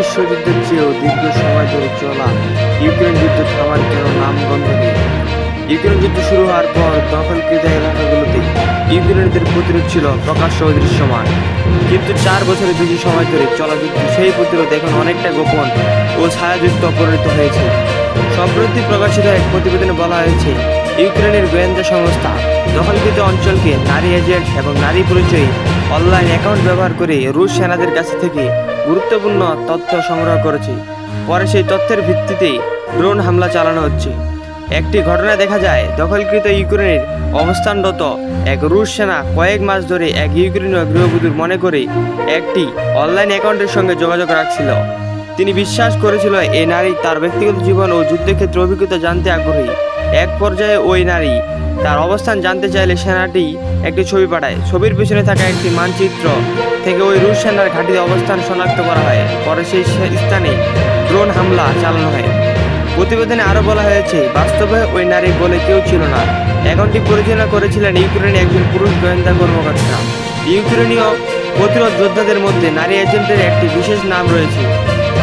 বিশ্বযুদ্ধের চেয়েও দীর্ঘ সময় ধরে চলা ইউক্রেন যুদ্ধ থামার কেন নামগন্ধ নেই। ইউক্রেন যুদ্ধ শুরু হওয়ার পর দখলকৃত এলাকাগুলোতে ইউক্রেনীয়দের প্রতিরোধ ছিল প্রকাশ্য ও দৃশ্যমান, কিন্তু 4 বছরের বেশি সময় ধরে চলা যুদ্ধ সেই প্রতিরোধ এখন অনেকটা গোপন ও ছায়াযুক্ত পরিণত হয়েছে। সম্প্রতি প্রকাশিত এক প্রতিবেদনে বলা হয়েছে, ইউক্রেনের গোয়েন্দা সংস্থা দখলকৃত অঞ্চলকে নারী এজেন্ট এবং নারী পরিচয়ী অনলাইন অ্যাকাউন্ট ব্যবহার করে রুশ সেনাদের কাছ থেকে গুরুত্বপূর্ণ তথ্য সংগ্রহ করেছে। পরে সেই তথ্যের ভিত্তিতেই ড্রোন হামলা চালানো হচ্ছে। একটি ঘটনায় দেখা যায়, দখলকৃত ইউক্রেনের অবস্থানরত এক রুশ সেনা কয়েক মাস ধরে এক ইউক্রেনীয় গৃহবধূর মনে করে একটি অনলাইন অ্যাকাউন্টের সঙ্গে যোগাযোগ রাখছিল। তিনি বিশ্বাস করেছিল এই নারী তার ব্যক্তিগত জীবন ও যুদ্ধক্ষেত্রে অভিজ্ঞতা জানতে আগ্রহী। এক পর্যায়ে ওই নারী তার অবস্থান জানতে চাইলে সেনাটি একটি ছবি পাঠায়। ছবির পিছনে থাকা একটি মানচিত্র থেকে ওই রুশ সেনার ঘাঁটির অবস্থান শনাক্ত করা হয়। পরে সেই স্থানে ড্রোন হামলা চালানো হয়। প্রতিবেদনে আরও বলা হয়েছে, বাস্তবে ওই নারী বলে কেউ ছিল না। অ্যাকাউন্টটি পরিচালনা করেছিলেন ইউক্রেনের একজন পুরুষ গোয়েন্দা কর্মকর্তা। ইউক্রেনীয় প্রতিরোধ যোদ্ধাদের মধ্যে নারী এজেন্টের একটি বিশেষ নাম রয়েছে,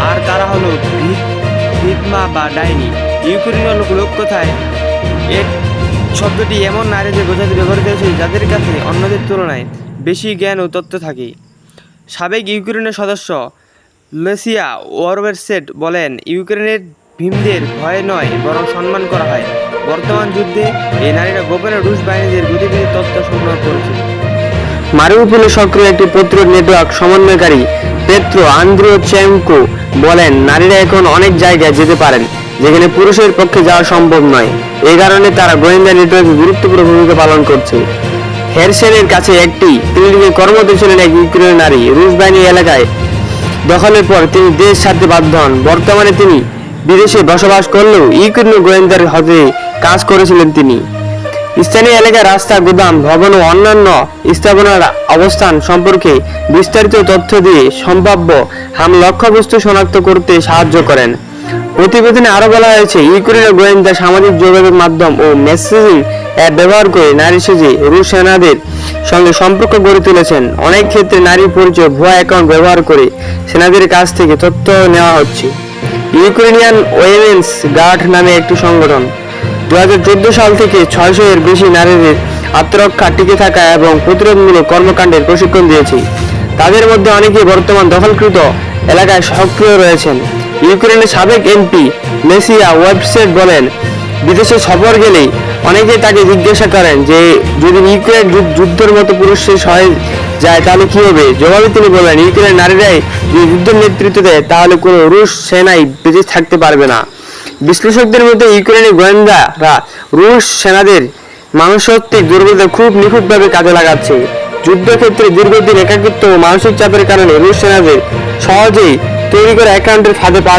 আর তারা হলো ভিদমা বা ডাইনি। ইউক্রেনীয় লোককথায় এই শব্দটি এমন নারীদের বোঝাতে ব্যবহৃত হয়েছে যাদের কাছে অন্যদের তুলনায় বেশি জ্ঞান ও তথ্য থাকে। সাবেক ইউক্রেনের সদস্য লেসিয়া ওয়ারবেরসেট বলেন, ইউক্রেনের ভীমদের ভয় নয় বরং সম্মান করা হয়। বর্তমান যুদ্ধে এই নারীরা গোপনে রুশ বাহিনীদের গতিবিধি তথ্য সংগ্রহ করেছে। মারিউপোলে সক্রিয় একটি প্রতিরোধ নেটওয়ার্ক সমন্বয়কারী পেত্রো আন্দ্রিয়চেঙ্কো বলেন, নারীরা এখন অনেক জায়গায় যেতে পারেন যেখানে পুরুষের পক্ষে যাওয়া সম্ভব নয়। এই কারণে তারা গোয়েন্দা নেটওয়ার্কে গুরুত্বপূর্ণ ভূমিকা পালন করছে। হেরসেনের কাছে একটি ক্লিনিকে কর্মরত ছিলেন এক ইউক্রেনীয় নারী। রুশ বাহিনী এলাকায় দখলের পর তিনি দেশ ছাড়তে বাধ্য হন। বর্তমানে তিনি বিদেশে বসবাস করলেও ইউক্রেনীয় গোয়েন্দার হাতে কাজ করেছিলেন তিনি। স্থানীয় এলাকায় রাস্তা, গুদাম, ভবন ও অন্যান্য স্থাপনার অবস্থান সম্পর্কে বিস্তারিত তথ্য দিয়ে সম্ভাব্য লক্ষ্যবস্তু শনাক্ত করতে সাহায্য করেন। প্রতিবেদনে আরও বলা হয়েছে, ইউক্রেনীয় গোয়েন্দা সামাজিক যোগাযোগ মাধ্যম ও মেসেজিং অ্যাপ ব্যবহার করে নারী সেজে রুশ সেনাদের সঙ্গে সম্পর্ক গড়ে তুলেছেন। অনেক ক্ষেত্রে নারী পরিচয় ভুয়া অ্যাকাউন্ট ব্যবহার করে সেনাদের কাছ থেকে তথ্য নেওয়া হচ্ছে। ইউক্রেনিয়ান ওয়েমেন্স গার্ড নামে একটি সংগঠন 2014 সাল থেকে 600 এর বেশি নারীদের আত্মরক্ষা, টিকে থাকা এবং প্রতিরোধমূলক কর্মকাণ্ডের প্রশিক্ষণ দিয়েছে। তাদের মধ্যে অনেকেই বর্তমান দখলকৃত এলাকায় সক্রিয় রয়েছেন। ইউক্রেনের সাবেক এমপি লেসিয়া ওয়েবসেট বলেন, বিদেশে সফর গেলেই অনেকেই তাকে জিজ্ঞাসা করেন যে যদি ইউক্রেন যুদ্ধের মতো পুরুষ শেষ হয়ে যায় তাহলে কি হবে। জবাবে তিনি বলেন, ইউক্রেনের নারীরাই যদি যুদ্ধের নেতৃত্ব দেয় তাহলে কোনো রুশ সেনাই বেঁচে থাকতে পারবে না। বিশ্লেষকদের মধ্যে ইউক্রেনের গোয়েন্দারা রুশ সেনাদের মানসিক দুর্বলতা খুব নিখুঁতভাবে কাজে লাগাচ্ছে। যুদ্ধক্ষেত্রে দীর্ঘদিন একাকিত্ব ও মানসিক চাপের কারণে রুশ সেনাদের সহজেই তৈরি করা অ্যাকাউন্টের ফাঁদে পা